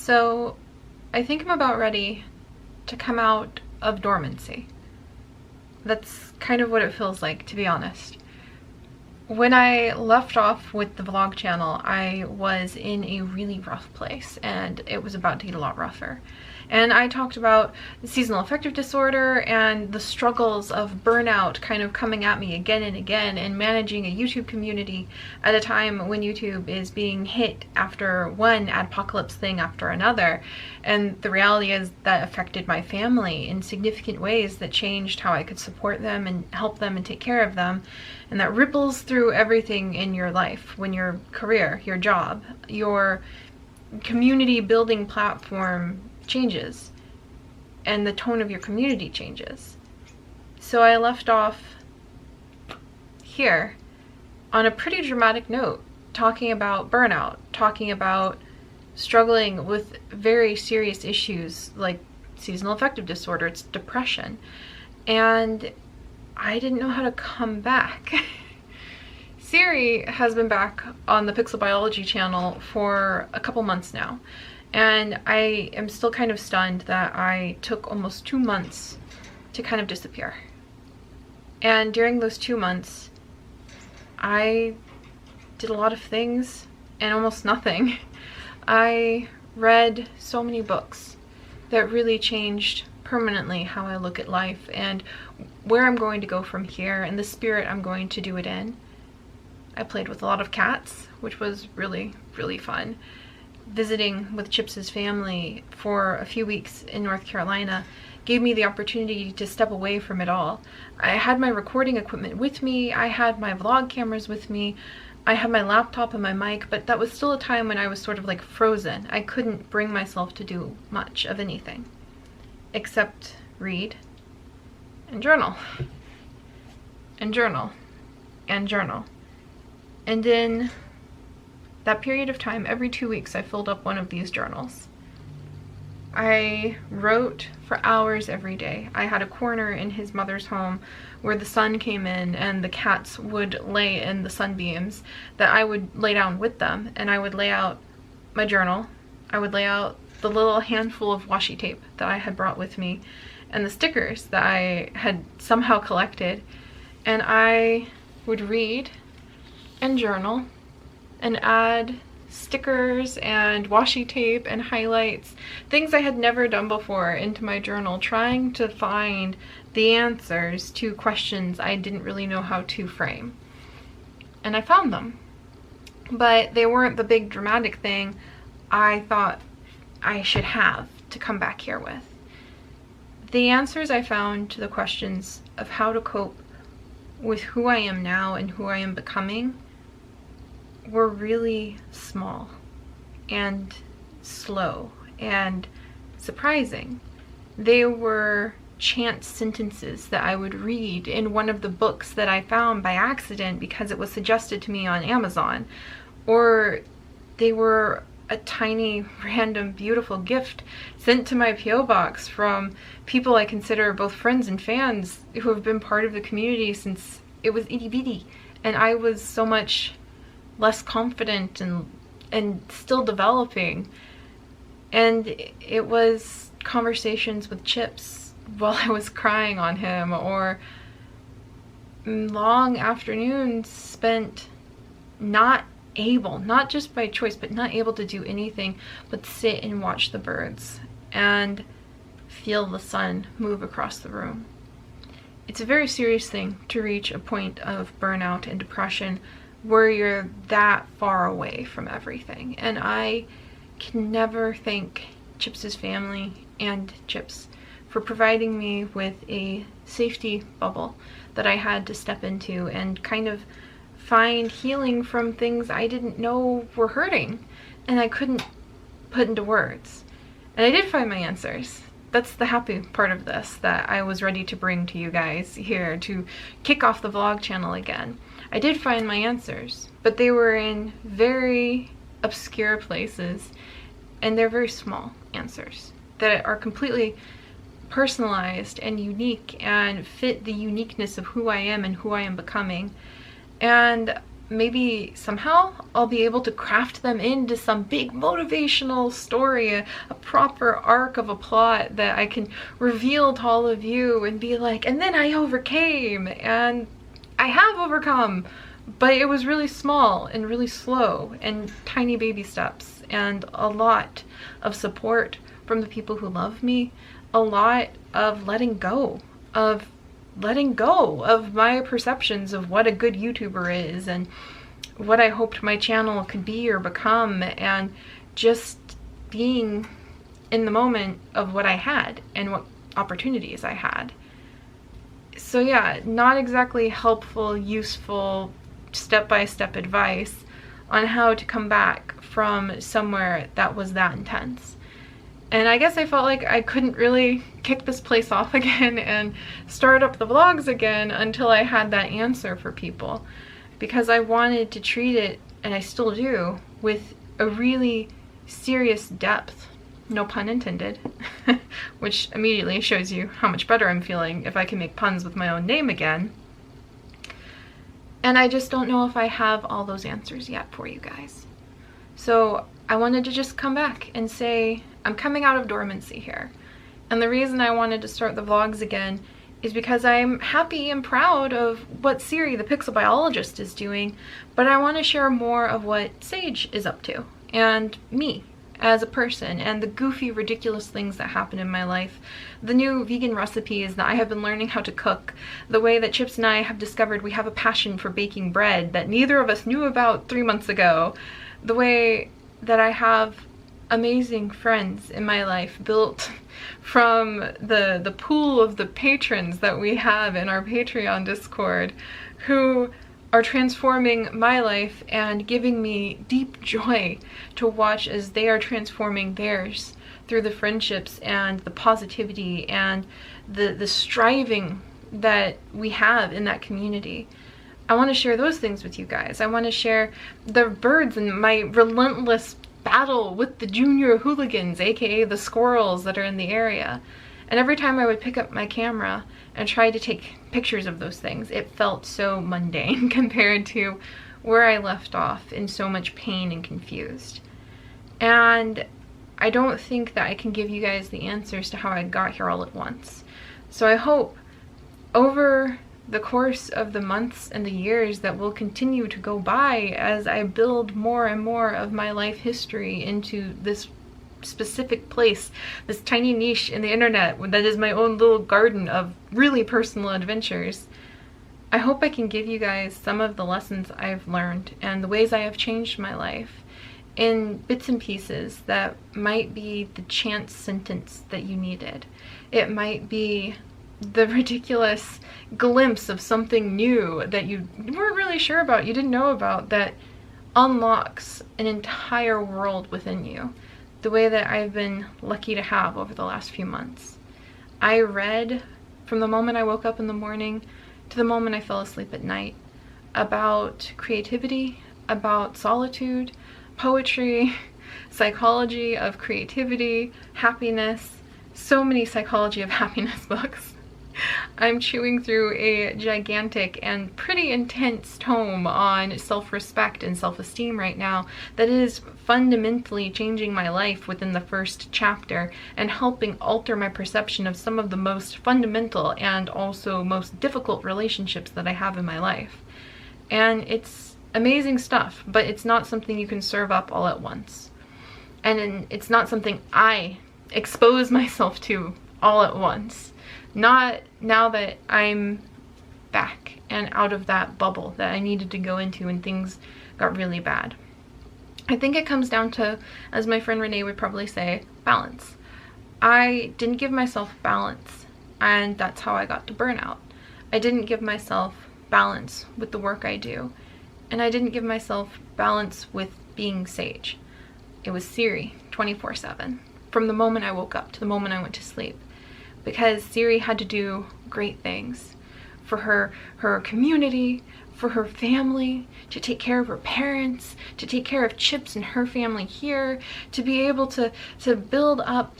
So I think I'm about ready to come out of dormancy. That's kind of what it feels like, to be honest. When I left off with the vlog channel, I was in a really rough place and it was about to get a lot rougher. And I talked about the seasonal affective disorder and the struggles of burnout kind of coming at me again and again, and managing a YouTube community at a time when YouTube is being hit after one adpocalypse thing after another. And the reality is that affected my family in significant ways that changed how I could support them and help them and take care of them. And that ripples through everything in your life, when your career, your job, your community building platform changes and the tone of your community changes. So I left off here on a pretty dramatic note, talking about burnout, talking about struggling with very serious issues like seasonal affective disorder, it's depression. And I didn't know how to come back. Seri has been back on the Pixel Biology channel for a couple months now. And I am still kind of stunned that I took almost 2 months to kind of disappear. And during those 2 months, I did a lot of things and almost nothing. I read so many books that really changed permanently how I look at life and where I'm going to go from here and the spirit I'm going to do it in. I played with a lot of cats, which was really, really fun. Visiting with Chips's family for a few weeks in North Carolina gave me the opportunity to step away from it all. I had my recording equipment with me, I had my vlog cameras with me, I had my laptop and my mic, but that was still a time when I was sort of like frozen. I couldn't bring myself to do much of anything except read and journal and journal and journal. And in that period of time, every 2 weeks I filled up one of these journals. I wrote for hours every day. I had a corner in his mother's home where the sun came in and the cats would lay in the sunbeams that I would lay down with them, and I would lay out my journal. I would lay out the little handful of washi tape that I had brought with me and the stickers that I had somehow collected, and I would read and journal and add stickers and washi tape and highlights, things I had never done before, into my journal, trying to find the answers to questions I didn't really know how to frame. And I found them, but they weren't the big dramatic thing I thought I should have to come back here with. The answers I found to the questions of how to cope with who I am now and who I am becoming were really small and slow and surprising. They were chance sentences that I would read in one of the books that I found by accident because it was suggested to me on Amazon, or they were a tiny, random, beautiful gift sent to my P.O. box from people I consider both friends and fans who have been part of the community since it was itty bitty, and I was so much less confident and still developing. And it was conversations with Chips while I was crying on him, or long afternoons spent not just by choice, but not able to do anything but sit and watch the birds and feel the sun move across the room. It's a very serious thing to reach a point of burnout and depression where you're that far away from everything. And I can never thank Chips's family and Chips for providing me with a safety bubble that I had to step into and kind of find healing from things I didn't know were hurting and I couldn't put into words. And I did find my answers. That's the happy part of this that I was ready to bring to you guys here to kick off the vlog channel again. I did find my answers, but they were in very obscure places, and they're very small answers that are completely personalized and unique and fit the uniqueness of who I am and who I am becoming. And maybe somehow I'll be able to craft them into some big motivational story, a proper arc of a plot that I can reveal to all of you and be like, and then I overcame, and I have overcome, but it was really small and really slow and tiny baby steps and a lot of support from the people who love me, a lot of letting go of my perceptions of what a good YouTuber is and what I hoped my channel could be or become, and just being in the moment of what I had and what opportunities I had. So yeah, not exactly helpful, useful, step-by-step advice on how to come back from somewhere that was that intense. And I guess I felt like I couldn't really kick this place off again and start up the vlogs again until I had that answer for people, because I wanted to treat it, and I still do, with a really serious depth, no pun intended, which immediately shows you how much better I'm feeling if I can make puns with my own name again. And I just don't know if I have all those answers yet for you guys. So I wanted to just come back and say, I'm coming out of dormancy here. And the reason I wanted to start the vlogs again is because I'm happy and proud of what Seri, the pixel biologist, is doing, but I want to share more of what Sage is up to, and me as a person, and the goofy, ridiculous things that happen in my life, the new vegan recipes that I have been learning how to cook, the way that Chips and I have discovered we have a passion for baking bread that neither of us knew about 3 months ago, the way that I have amazing friends in my life built from the pool of the patrons that we have in our Patreon Discord, who are transforming my life and giving me deep joy to watch as they are transforming theirs through the friendships and the positivity and the striving that we have in that community. I want to share those things with you guys. I want to share the birds and my relentless battle with the junior hooligans, aka the squirrels that are in the area. And every time I would pick up my camera and try to take pictures of those things, it felt so mundane compared to where I left off, in so much pain and confused. And I don't think that I can give you guys the answers to how I got here all at once. So I hope over the course of the months and the years that will continue to go by as I build more and more of my life history into this specific place, this tiny niche in the internet that is my own little garden of really personal adventures, I hope I can give you guys some of the lessons I've learned and the ways I have changed my life in bits and pieces that might be the chance sentence that you needed. It might be the ridiculous glimpse of something new that you weren't really sure about, you didn't know about, that unlocks an entire world within you, the way that I've been lucky to have over the last few months. I read from the moment I woke up in the morning to the moment I fell asleep at night about creativity, about solitude, poetry, psychology of creativity, happiness, so many psychology of happiness books. I'm chewing through a gigantic and pretty intense tome on self-respect and self-esteem right now that is fundamentally changing my life within the first chapter and helping alter my perception of some of the most fundamental and also most difficult relationships that I have in my life. And it's amazing stuff, but it's not something you can serve up all at once. And it's not something I expose myself to all at once. Not now that I'm back and out of that bubble that I needed to go into when things got really bad. I think it comes down to, as my friend Renee would probably say, balance. I didn't give myself balance, and that's how I got to burnout. I didn't give myself balance with the work I do, and I didn't give myself balance with being Sage. It was Seri 24/7, from the moment I woke up to the moment I went to sleep. Because Seri had to do great things for her community, for her family, to take care of her parents, to take care of Chips and her family here, to be able to build up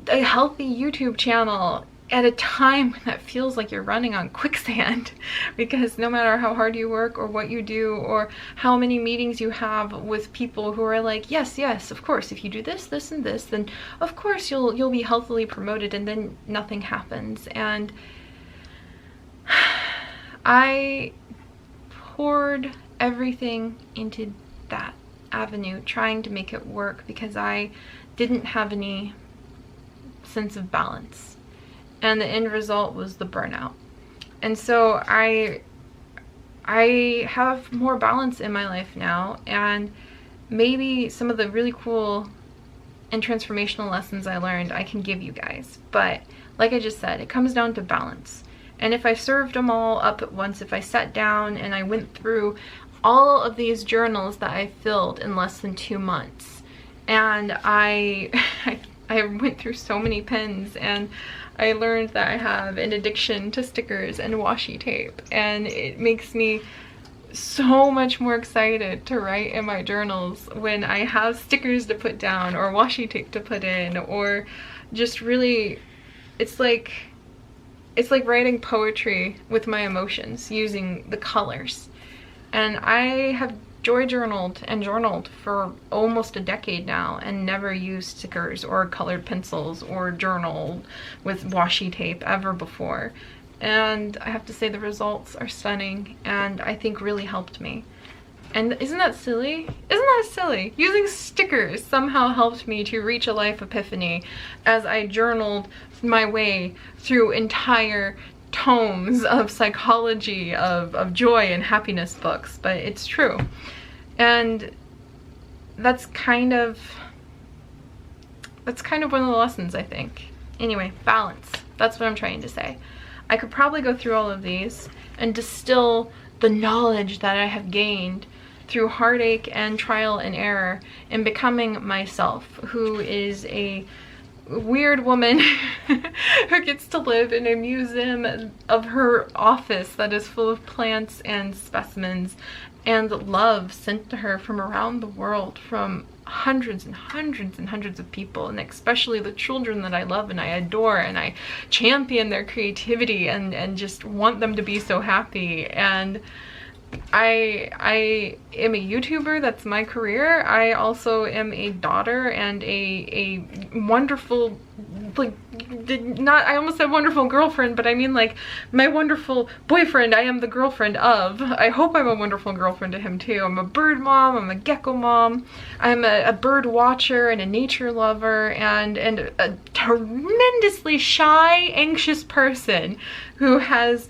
a healthy YouTube channel at a time when that feels like you're running on quicksand, because no matter how hard you work or what you do or how many meetings you have with people who are like, yes, yes, of course, if you do this, this, and this, then of course you'll be healthily promoted, and then nothing happens. And I poured everything into that avenue, trying to make it work, because I didn't have any sense of balance. And the end result was the burnout. And so I have more balance in my life now, and maybe some of the really cool and transformational lessons I learned I can give you guys. But like I just said, it comes down to balance. And if I served them all up at once, if I sat down and I went through all of these journals that I filled in less than 2 months, and I went through so many pens, and I learned that I have an addiction to stickers and washi tape, and it makes me so much more excited to write in my journals when I have stickers to put down or washi tape to put in, or just really, it's like writing poetry with my emotions using the colors. And I have joy journaled and journaled for almost a decade now, and never used stickers or colored pencils or journaled with washi tape ever before. And I have to say the results are stunning, and I think really helped me. And isn't that silly? Isn't that silly? Using stickers somehow helped me to reach a life epiphany as I journaled my way through entire tomes of psychology, of joy and happiness books. But it's true. And that's kind of one of the lessons, I think. Anyway, balance. That's what I'm trying to say. I could probably go through all of these and distill the knowledge that I have gained through heartache and trial and error in becoming myself, who is a weird woman who gets to live in a museum of her office that is full of plants and specimens, and love sent to her from around the world from hundreds and hundreds and hundreds of people, and especially the children that I love and I adore, and I champion their creativity and just want them to be so happy. And I am a YouTuber, that's my career. I also am a daughter and a wonderful, like, I almost said wonderful girlfriend, but I mean like my wonderful boyfriend I am the girlfriend of. I hope I'm a wonderful girlfriend to him too. I'm a bird mom, I'm a gecko mom, I'm a bird watcher and a nature lover, and a tremendously shy, anxious person who has,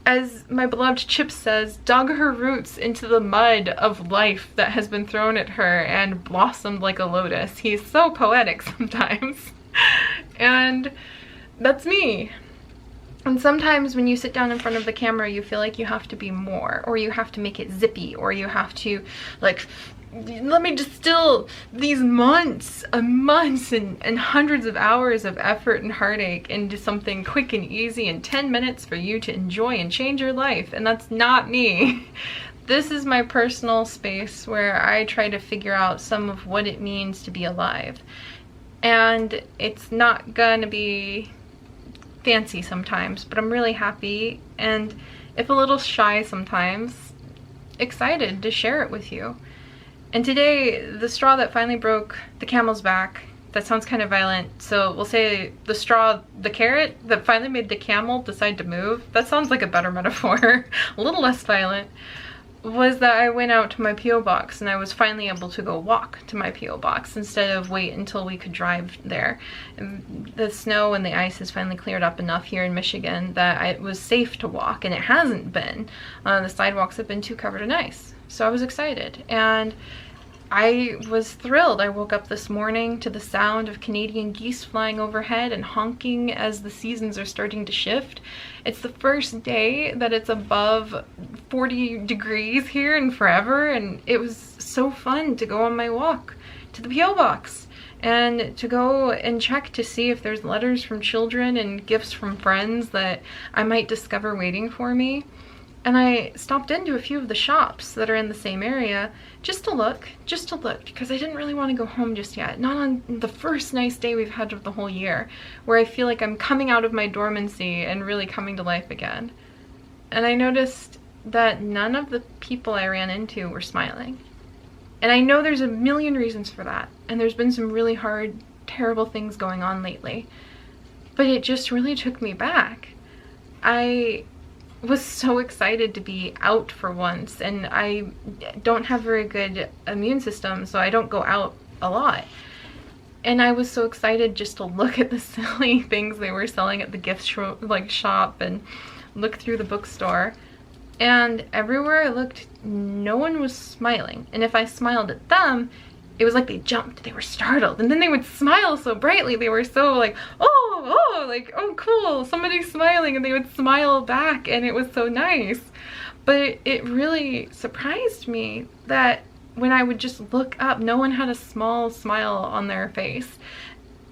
as my beloved Chip says, dug her roots into the mud of life that has been thrown at her and blossomed like a lotus. He's so poetic sometimes. And that's me. And sometimes when you sit down in front of the camera, you feel like you have to be more, or you have to make it zippy, or you have to, like, let me distill these months and hundreds of hours of effort and heartache into something quick and easy in 10 minutes for you to enjoy and change your life. And that's not me. This is my personal space where I try to figure out some of what it means to be alive. And it's not gonna be fancy sometimes, but I'm really happy, and if a little shy sometimes, excited to share it with you. And today, the straw that finally broke the camel's back, that sounds kind of violent, so we'll say the carrot that finally made the camel decide to move, that sounds like a better metaphor, a little less violent, was that I went out to my P.O. box, and I was finally able to go walk to my P.O. box instead of wait until we could drive there. And the snow and the ice has finally cleared up enough here in Michigan that it was safe to walk, and it hasn't been. The sidewalks have been too covered in ice. So I was excited, and I was thrilled. I woke up this morning to the sound of Canadian geese flying overhead and honking as the seasons are starting to shift. It's the first day that it's above 40 degrees here in forever, and it was so fun to go on my walk to the P.O. box and to go and check to see if there's letters from children and gifts from friends that I might discover waiting for me. And I stopped into a few of the shops that are in the same area just to look, because I didn't really want to go home just yet. Not on the first nice day we've had of the whole year, where I feel like I'm coming out of my dormancy and really coming to life again. And I noticed that none of the people I ran into were smiling. And I know there's a million reasons for that, and there's been some really hard, terrible things going on lately, but it just really took me back. I was so excited to be out for once, and I don't have very good immune system, so I don't go out a lot. And I was so excited just to look at the silly things they were selling at the gift shop and look through the bookstore. And everywhere I looked, no one was smiling. And if I smiled at them, it was like they jumped, they were startled, and then they would smile so brightly. They were so like, oh cool, somebody's smiling, and they would smile back, and it was so nice. But it really surprised me that when I would just look up, no one had a small smile on their face.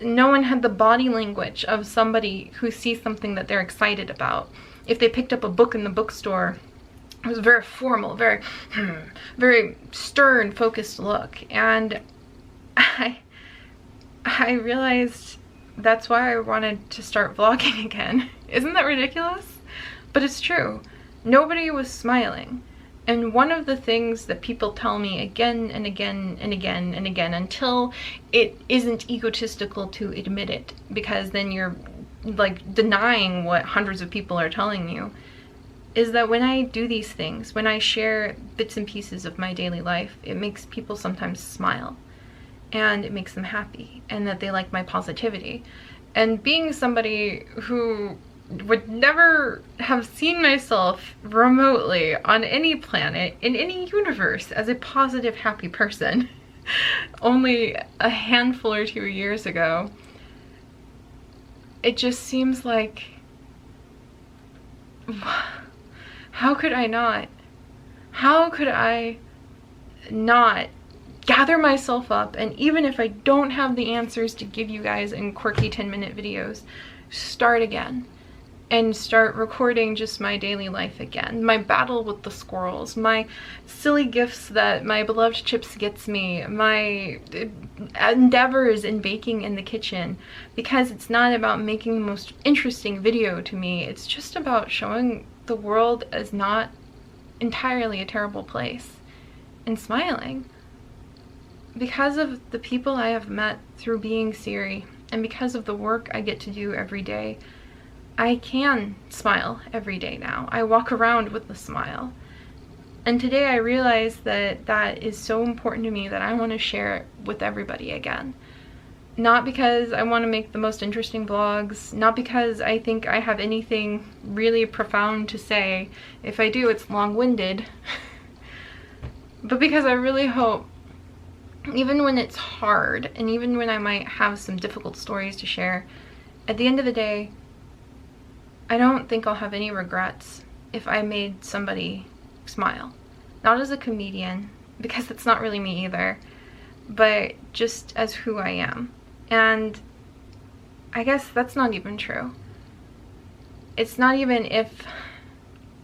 No one had the body language of somebody who sees something that they're excited about. If they picked up a book in the bookstore, it was very formal, very stern, focused look. And I realized that's why I wanted to start vlogging again. Isn't that ridiculous? But it's true. Nobody was smiling. And one of the things that people tell me again and again and again and again, until it isn't egotistical to admit it, because then you're like denying what hundreds of people are telling you, is that when I do these things, when I share bits and pieces of my daily life, it makes people sometimes smile, and it makes them happy, and that they like my positivity. And being somebody who would never have seen myself remotely on any planet, in any universe, as a positive, happy person, only a handful or 2 years ago, it just seems like, how could I not? How could I not gather myself up, and even if I don't have the answers to give you guys in quirky 10-minute videos, start again and start recording just my daily life again, my battle with the squirrels, my silly gifts that my beloved Chips gets me, my endeavors in baking in the kitchen, because it's not about making the most interesting video to me, it's just about showing the world as not entirely a terrible place, and smiling. Because of the people I have met through being Seri, and because of the work I get to do every day, I can smile every day now. I walk around with a smile. And today I realized that that is so important to me that I want to share it with everybody again. Not because I want to make the most interesting vlogs, not because I think I have anything really profound to say. If I do, it's long-winded. But because I really hope, even when it's hard, and even when I might have some difficult stories to share, at the end of the day, I don't think I'll have any regrets if I made somebody smile. Not as a comedian, because that's not really me either, but just as who I am. And I guess that's not even true. It's not even if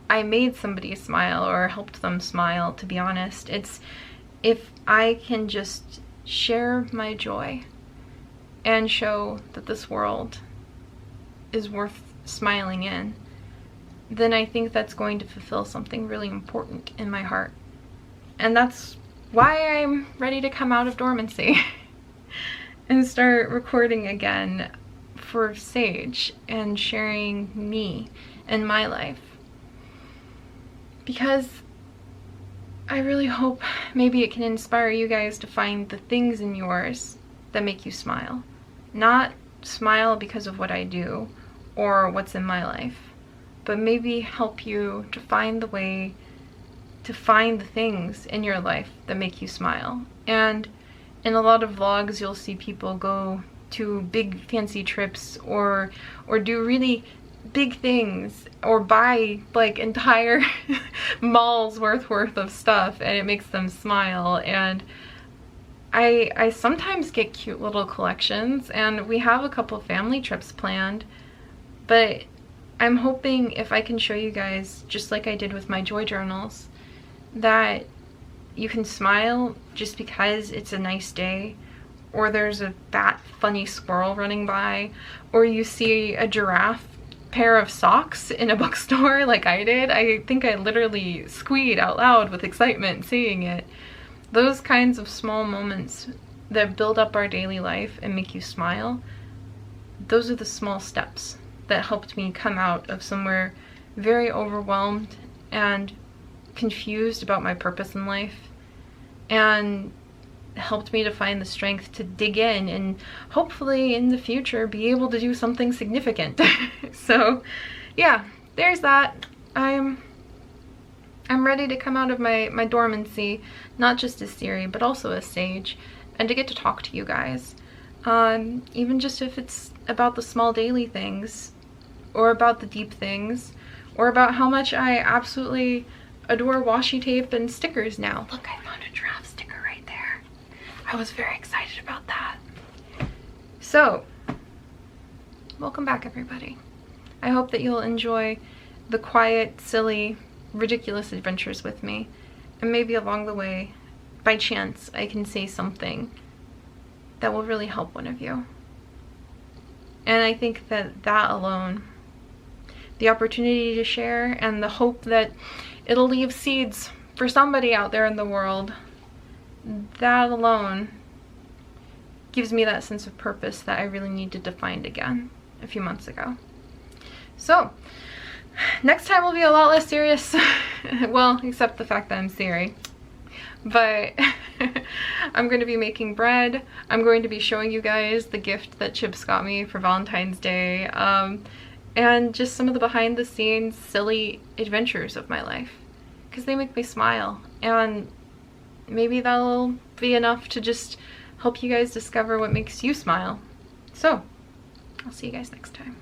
I made somebody smile or helped them smile, to be honest. It's if I can just share my joy and show that this world is worth smiling in, then I think that's going to fulfill something really important in my heart. And that's why I'm ready to come out of dormancy and start recording again for Sage and sharing me and my life. Because I really hope maybe it can inspire you guys to find the things in yours that make you smile. Not smile because of what I do or what's in my life, but maybe help you to find the way to find the things in your life that make you smile. And in a lot of vlogs, you'll see people go to big fancy trips or do really big things, or buy like entire malls worth of stuff, and it makes them smile. And I sometimes get cute little collections, and we have a couple family trips planned, but I'm hoping if I can show you guys, just like I did with my joy journals, that you can smile just because it's a nice day, or there's a fat funny squirrel running by, or you see a giraffe pair of socks in a bookstore like I did. I think I literally squeaked out loud with excitement seeing it. Those kinds of small moments that build up our daily life and make you smile, those are the small steps that helped me come out of somewhere very overwhelmed and confused about my purpose in life, and helped me to find the strength to dig in and hopefully in the future be able to do something significant. So yeah, there's that. I'm ready to come out of my dormancy, not just as Seri, but also as Sage, and to get to talk to you guys. Even just if it's about the small daily things, or about the deep things, or about how much I absolutely adore washi tape and stickers now. Look, I found a giraffe sticker right there. I was very excited about that. So, welcome back everybody. I hope that you'll enjoy the quiet, silly, ridiculous adventures with me, and maybe along the way, by chance, I can say something that will really help one of you. And I think that that alone, the opportunity to share and the hope that it'll leave seeds for somebody out there in the world, that alone gives me that sense of purpose that I really needed to find again a few months ago. So, next time will be a lot less serious. Well, except the fact that I'm Seri. But I'm going to be making bread. I'm going to be showing you guys the gift that Chips got me for Valentine's Day. And just some of the behind the scenes silly adventures of my life, because they make me smile, and maybe that'll be enough to just help you guys discover what makes you smile. So I'll see you guys next time.